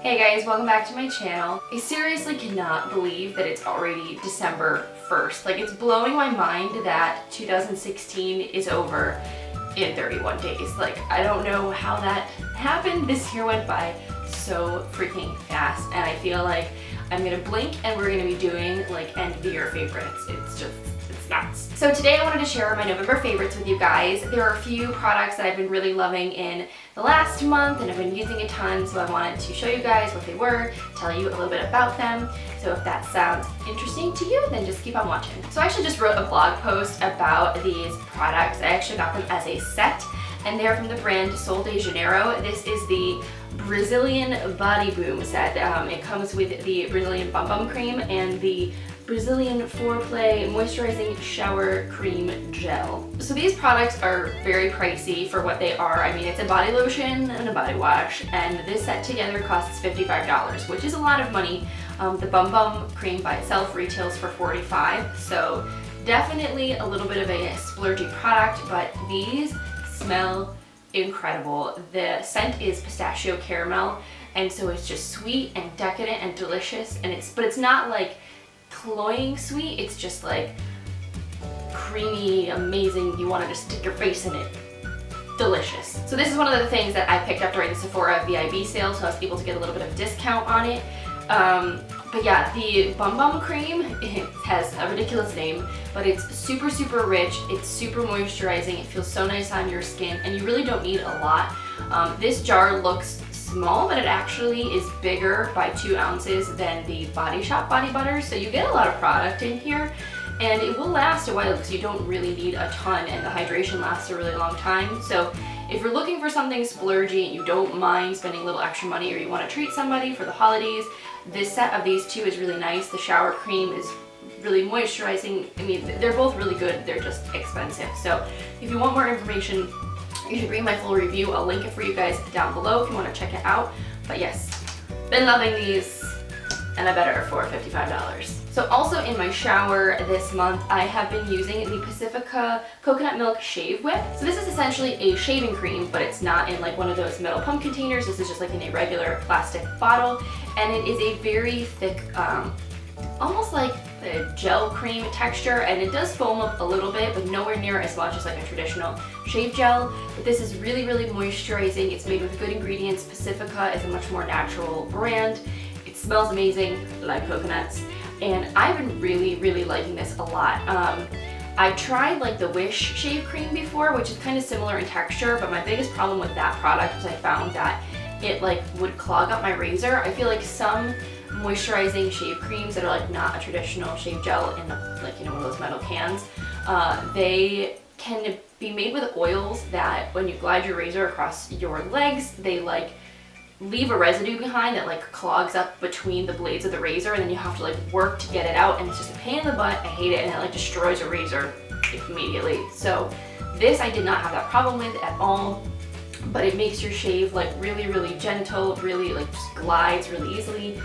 Hey guys, welcome back to my channel. I seriously cannot believe that it's already December 1st. Like, it's blowing my mind that 2016 is over in 31 days. Like, I don't know how that happened. This year went by so freaking fast, and I feel like I'm gonna blink and we're gonna be doing like end of the year favorites. It's nuts. So today I wanted to share my November favorites with you guys. There are a few products that I've been really loving in the last month and I've been using a ton, so I wanted to show you guys what they were, tell you a little bit about them. So if that sounds interesting to you, then just keep on watching. So I actually just wrote a blog post about these products. I actually got them as a set, and they're from the brand Sol de Janeiro. This is the Brazilian Body Boom set. It comes with the Brazilian Bum Bum Cream and the Brazilian Foreplay Moisturizing Shower Cream Gel. So these products are very pricey for what they are. I mean, it's a body lotion and a body wash, and this set together costs $55, which is a lot of money. The Bum Bum Cream by itself retails for $45, so definitely a little bit of a splurgy product, but these smell incredible. The scent is pistachio caramel, and so it's just sweet and decadent and delicious, and but it's not like cloying sweet, it's just like creamy, amazing, you want to just stick your face in it. Delicious. So this is one of the things that I picked up during the Sephora VIB sale, so I was able to get a little bit of discount on it. But yeah, the Bum Bum Cream, it has a ridiculous name, but it's super, super rich, it's super moisturizing, it feels so nice on your skin, and you really don't need a lot. This jar looks small, but it actually is bigger by 2 ounces than the Body Shop Body Butter, so you get a lot of product in here, and it will last a while because you don't really need a ton, and the hydration lasts a really long time. So if you're looking for something splurgy and you don't mind spending a little extra money, or you want to treat somebody for the holidays, this set of these two is really nice. The shower cream is really moisturizing. I mean, they're both really good, they're just expensive. So if you want more information, you should read my full review. I'll link it for you guys down below if you want to check it out. But yes, been loving these, and I better for $55. So also in my shower this month, I have been using the Pacifica Coconut Milk Shave Whip. So this is essentially a shaving cream, but it's not in like one of those metal pump containers. This is just like in a regular plastic bottle, and it is a very thick, almost like a gel cream texture, and it does foam up a little bit, but nowhere near as much as like a traditional shave gel. But this is really, really moisturizing. It's made with good ingredients. Pacifica is a much more natural brand. It smells amazing, like coconuts, and I've been really, really liking this a lot. I tried like the Wish shave cream before, which is kind of similar in texture, but my biggest problem with that product was I found that it like would clog up my razor. I feel like some moisturizing shave creams that are like not a traditional shave gel in like, you know, one of those metal cans, they can be made with oils that when you glide your razor across your legs, they like leave a residue behind that like clogs up between the blades of the razor, and then you have to like work to get it out, and it's just a pain in the butt. I hate it, and it like destroys a razor immediately. So this I did not have that problem with at all, but it makes your shave like really, really gentle, really like just glides really easily.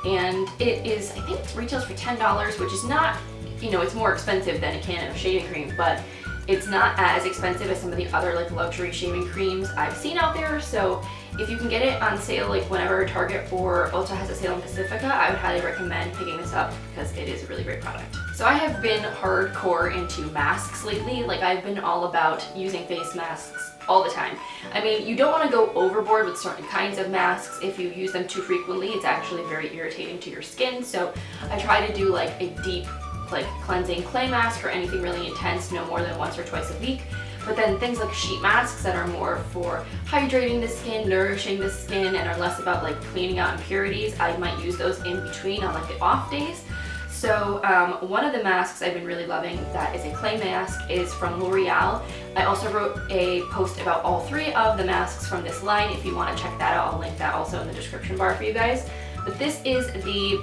And it is, I think it retails for $10, which is not, you know, it's more expensive than a can of shaving cream, but it's not as expensive as some of the other like luxury shaving creams I've seen out there. So if you can get it on sale, like whenever Target or Ulta has a sale in Pacifica, I would highly recommend picking this up because it is a really great product. So I have been hardcore into masks lately. Like, I've been all about using face masks all the time. I mean, you don't want to go overboard with certain kinds of masks. If you use them too frequently, it's actually very irritating to your skin. So I try to do like a deep, like cleansing clay mask or anything really intense, no more than once or twice a week. But then things like sheet masks that are more for hydrating the skin, nourishing the skin, and are less about like cleaning out impurities, I might use those in between on like the off days. So one of the masks I've been really loving that is a clay mask is from L'Oreal. I also wrote a post about all 3 of the masks from this line. If you want to check that out, I'll link that also in the description bar for you guys. But this is the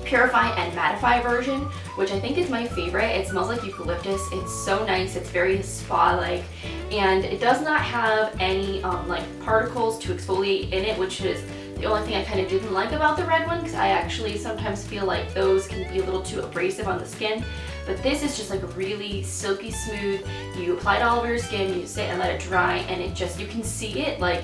Purify and Mattify version, which I think is my favorite. It smells like eucalyptus. It's so nice. It's very spa-like, and it does not have any like particles to exfoliate in it, which is the only thing I kind of didn't like about the red one, because I actually sometimes feel like those can be a little too abrasive on the skin. But this is just like really silky smooth. You apply it all over your skin, you sit and let it dry, and it just, you can see it like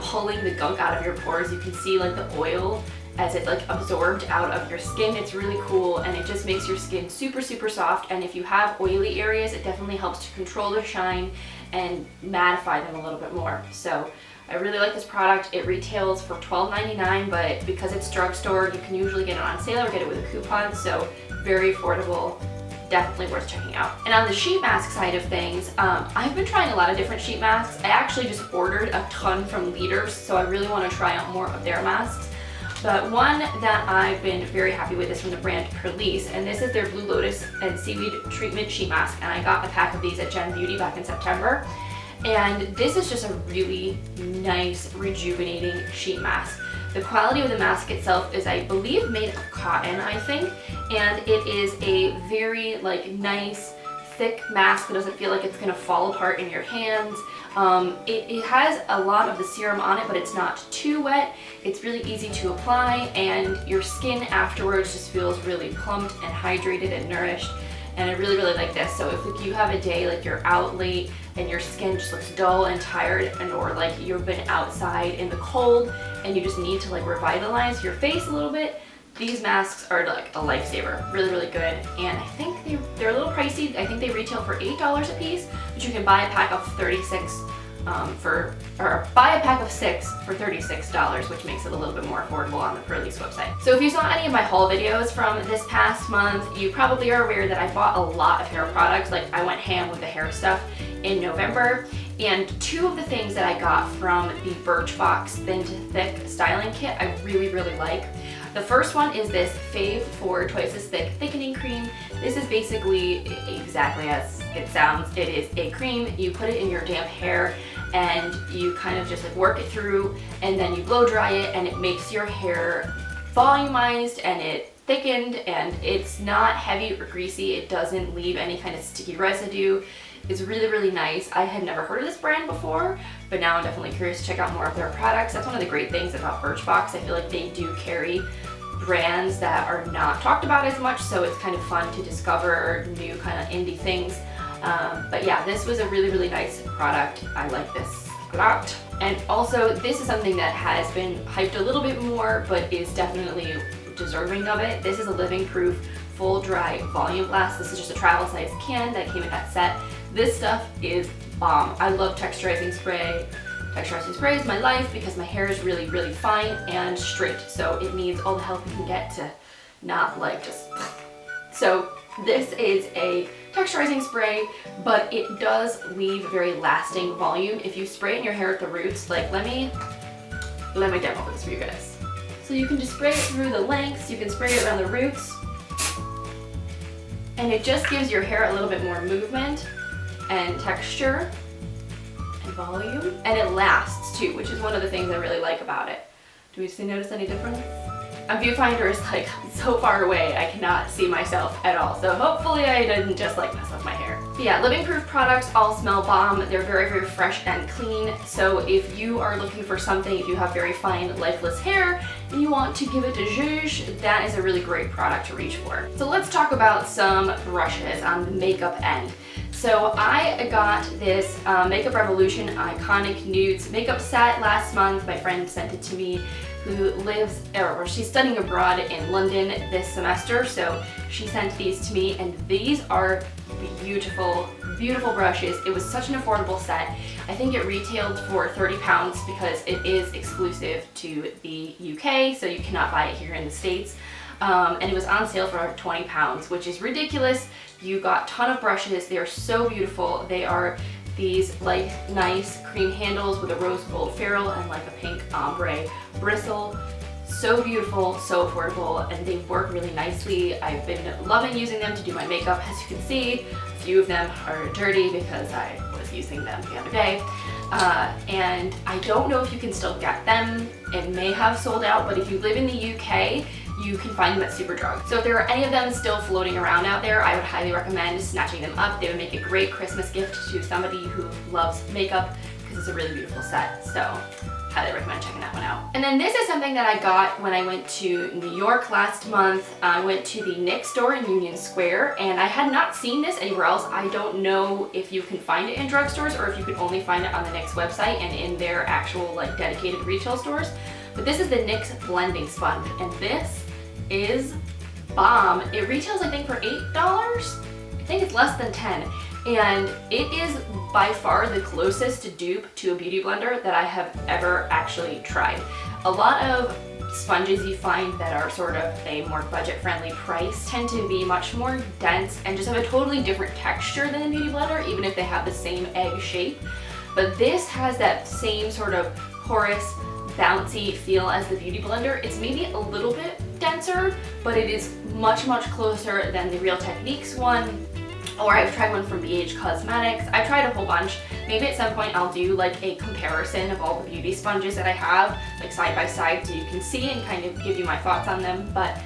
pulling the gunk out of your pores. You can see like the oil as it's like absorbed out of your skin. It's really cool, and it just makes your skin super, super soft. And if you have oily areas, it definitely helps to control their shine and mattify them a little bit more. So I really like this product. It retails for $12.99, but because it's drugstore, you can usually get it on sale or get it with a coupon, so very affordable. Definitely worth checking out. And on the sheet mask side of things, I've been trying a lot of different sheet masks. I actually just ordered a ton from Leaders, so I really want to try out more of their masks. But one that I've been very happy with is from the brand Pür Eye, and this is their Blue Lotus and Seaweed Treatment Sheet Mask, and I got a pack of these at Gen Beauty back in September. And this is just a really nice, rejuvenating sheet mask. The quality of the mask itself is, I believe, made of cotton, I think, and it is a very like nice, thick mask that doesn't feel like it's gonna fall apart in your hands. It has a lot of the serum on it, but it's not too wet. It's really easy to apply, and your skin afterwards just feels really plumped and hydrated and nourished. And I really, really like this. So if like, you have a day like you're out late and your skin just looks dull and tired, and or like you've been outside in the cold and you just need to like revitalize your face a little bit, these masks are like a lifesaver. Really, really good. And I think they're a little pricey. I think they retail for $8 a piece, but you can buy a pack of 36 buy a pack of 6 for $36, which makes it a little bit more affordable on the Pür Eye website. So if you saw any of my haul videos from this past month, you probably are aware that I bought a lot of hair products. Like I went ham with the hair stuff in November, and 2 of the things that I got from the Birchbox Thin to Thick styling kit I really, really like. The first one is this Fave 4 Twice as Thick Thickening Cream. This is basically exactly as it sounds. It is a cream. You put it in your damp hair and you kind of just like work it through, and then you blow dry it, and it makes your hair volumized and it thickened, and it's not heavy or greasy. It doesn't leave any kind of sticky residue. It's really, really nice. I had never heard of this brand before, but now I'm definitely curious to check out more of their products. That's one of the great things about Birchbox. I feel like they do carry brands that are not talked about as much, so it's kind of fun to discover new kind of indie things. But yeah, this was a really, really nice product. I like this a lot. And also, this is something that has been hyped a little bit more, but is definitely deserving of it. This is a Living Proof Full Dry Volume Blast. This is just a travel size can that came in that set. This stuff is bomb. I love texturizing spray. Texturizing spray is my life because my hair is really, really fine and straight, so it needs all the help you can get to not like just... So this is a texturizing spray, but it does leave very lasting volume if you spray it in your hair at the roots. Like let me demo this for you guys. So you can just spray it through the lengths, you can spray it around the roots, and it just gives your hair a little bit more movement and texture and volume, and it lasts too, which is one of the things I really like about it. Do we notice any difference? A viewfinder is like so far away, I cannot see myself at all. So hopefully I didn't just like mess up my hair. But yeah, Living Proof products all smell bomb. They're very, very fresh and clean. So if you are looking for something, if you have very fine, lifeless hair, and you want to give it a zhuzh, that is a really great product to reach for. So let's talk about some brushes on the makeup end. So I got this Makeup Revolution Iconic Nudes makeup set last month. My friend sent it to me, who lives, or she's studying abroad in London this semester, so she sent these to me, and these are beautiful, beautiful brushes. It was such an affordable set. I think it retailed for £30 because it is exclusive to the UK, so you cannot buy it here in the States. And it was on sale for £20, which is ridiculous. You got a ton of brushes. They are so beautiful. They are these like nice cream handles with a rose gold ferrule and like a pink ombre bristle. So beautiful, so affordable, and they work really nicely. I've been loving using them to do my makeup. As you can see, a few of them are dirty because I was using them the other day. And I don't know if you can still get them. It may have sold out, but if you live in the UK, you can find them at Superdrug. So if there are any of them still floating around out there, I would highly recommend snatching them up. They would make a great Christmas gift to somebody who loves makeup because it's a really beautiful set. So highly recommend checking that one out. And then this is something that I got when I went to New York last month. I went to the NYX store in Union Square, and I had not seen this anywhere else. I don't know if you can find it in drugstores or if you can only find it on the NYX website and in their actual like dedicated retail stores. But this is the NYX blending sponge, and this is bomb. It retails, I think, for $8. I think it's less than 10. And it is by far the closest to dupe to a beauty blender that I have ever actually tried. A lot of sponges you find that are sort of a more budget-friendly price tend to be much more dense and just have a totally different texture than a beauty blender, even if they have the same egg shape. But this has that same sort of porous, bouncy feel as the beauty blender. It's maybe a little bit denser, but it is much, much closer than the Real Techniques one. Or I've tried one from BH Cosmetics. I've tried a whole bunch. Maybe at some point I'll do like a comparison of all the beauty sponges that I have, like side by side, so you can see and kind of give you my thoughts on them. But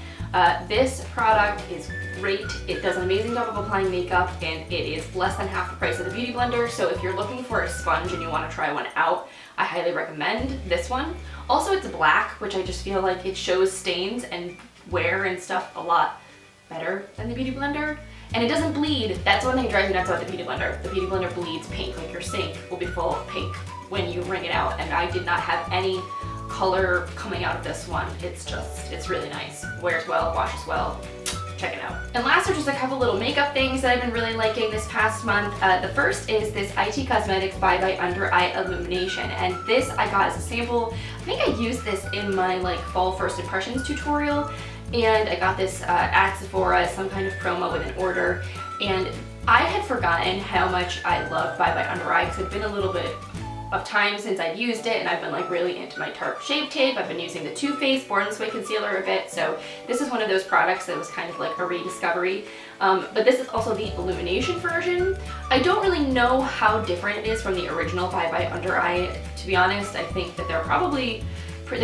this product is great. It does an amazing job of applying makeup, and it is less than half the price of the beauty blender. So if you're looking for a sponge and you want to try one out, I highly recommend this one. Also, it's black, which I just feel like it shows stains and wear and stuff a lot better than the beauty blender. And it doesn't bleed. That's one thing that drives me nuts about the beauty blender. The beauty blender bleeds pink, like your sink will be full of pink when you wring it out. And I did not have any color coming out of this one. It's really nice. Wears well, washes well. Check it out. And last are just a couple little makeup things that I've been really liking this past month. The first is this IT Cosmetics by Under Eye Illumination. And this I got as a sample. I think I used this in my like fall first impressions tutorial. And I got this at Sephora as some kind of promo with an order. And I had forgotten how much I loved Bye Under Eye because it's been a little bit of time since I've used it, and I've been like really into my Tarte Shape Tape. I've been using the Too Faced Born This Way concealer a bit, so this is one of those products that was kind of like a rediscovery. But this is also the Illumination version. I don't really know how different it is from the original Bye Under Eye, to be honest. I think that they're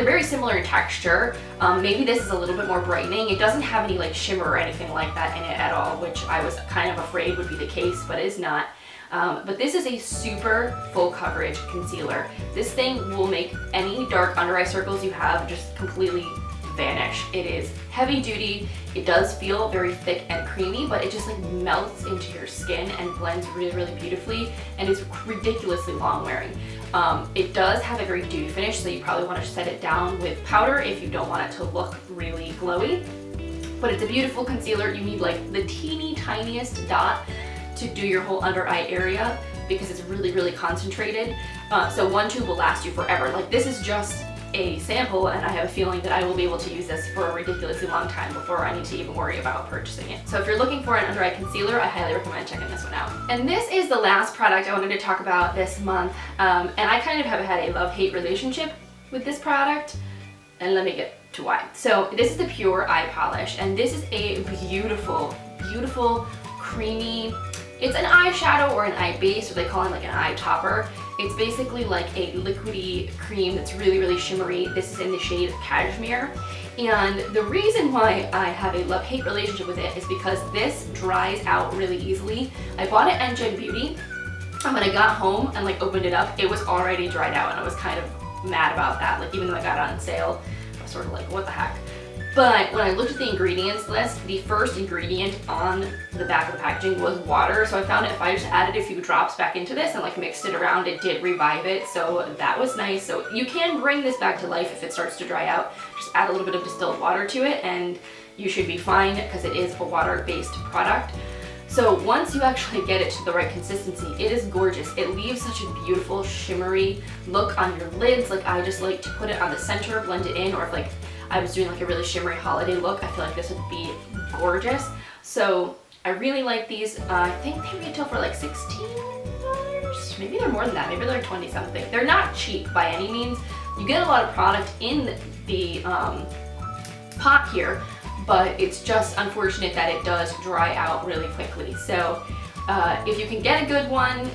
very similar in texture. Maybe this is a little bit more brightening. It doesn't have any like shimmer or anything like that in it at all, which I was kind of afraid would be the case, but it's not. But this is a super full coverage concealer. This thing will make any dark under eye circles you have just completely vanish. It is heavy duty. It does feel very thick and creamy, but it just like melts into your skin and blends really, really beautifully, and is ridiculously long wearing. It does have a very dewy finish, so you probably want to set it down with powder if you don't want it to look really glowy. But it's a beautiful concealer. You need like the teeny tiniest dot to do your whole under eye area because it's really, really concentrated. So one tube will last you forever. Like this is just a sample, and I have a feeling that I will be able to use this for a ridiculously long time before I need to even worry about purchasing it. So if you're looking for an under eye concealer, I highly recommend checking this one out. And this is the last product I wanted to talk about this month. And I kind of have had a love-hate relationship with this product, and let me get to why. So this is the Pür Eye Polish, and this is a beautiful, beautiful, creamy, it's an eyeshadow or an eye base, or they call it like an eye topper. It's basically like a liquidy cream that's really, really shimmery. This is in the shade Cashmere. And the reason why I have a love-hate relationship with it is because this dries out really easily. I bought it at Gen Beauty, and when I got home and like opened it up, it was already dried out, and I was kind of mad about that. Like even though I got it on sale, I was sort of like, what the heck? But when I looked at the ingredients list, the first ingredient on the back of the packaging was water. So I found if I just added a few drops back into this and like mixed it around, it did revive it. So that was nice. So you can bring this back to life if it starts to dry out. Just add a little bit of distilled water to it and you should be fine because it is a water-based product. So once you actually get it to the right consistency, it is gorgeous. It leaves such a beautiful shimmery look on your lids. Like I just like to put it on the center, blend it in, or if like I was doing like a really shimmery holiday look, I feel like this would be gorgeous. So I really like these. I think they retail for like $16. Maybe they're more than that. Maybe they're like 20 something. They're not cheap by any means. You get a lot of product in the pot here, but it's just unfortunate that it does dry out really quickly. So if you can get a good one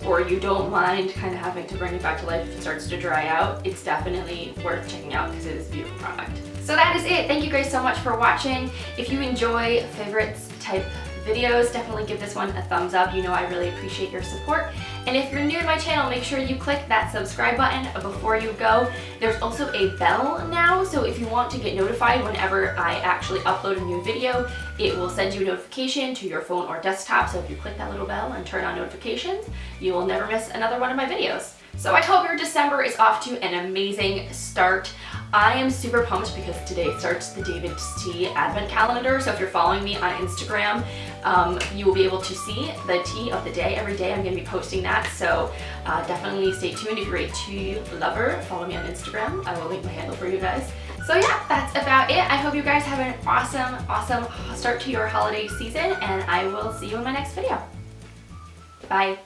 or you don't mind kind of having to bring it back to life if it starts to dry out, it's definitely worth checking out because it is a beautiful product. So that is it. Thank you guys so much for watching. If you enjoy favorites type videos, definitely give this one a thumbs up. You know I really appreciate your support. And if you're new to my channel, make sure you click that subscribe button before you go. There's also a bell now, so if you want to get notified whenever I actually upload a new video, it will send you a notification to your phone or desktop. So if you click that little bell and turn on notifications, you will never miss another one of my videos. So I hope your December is off to an amazing start. I am super pumped because today starts the David's Tea Advent Calendar. So if you're following me on Instagram, you will be able to see the tea of the day every day. I'm going to be posting that. So definitely stay tuned. If you're a tea lover, follow me on Instagram. I will link my handle for you guys. So yeah, that's about it. I hope you guys have an awesome start to your holiday season, and I will see you in my next video. Bye.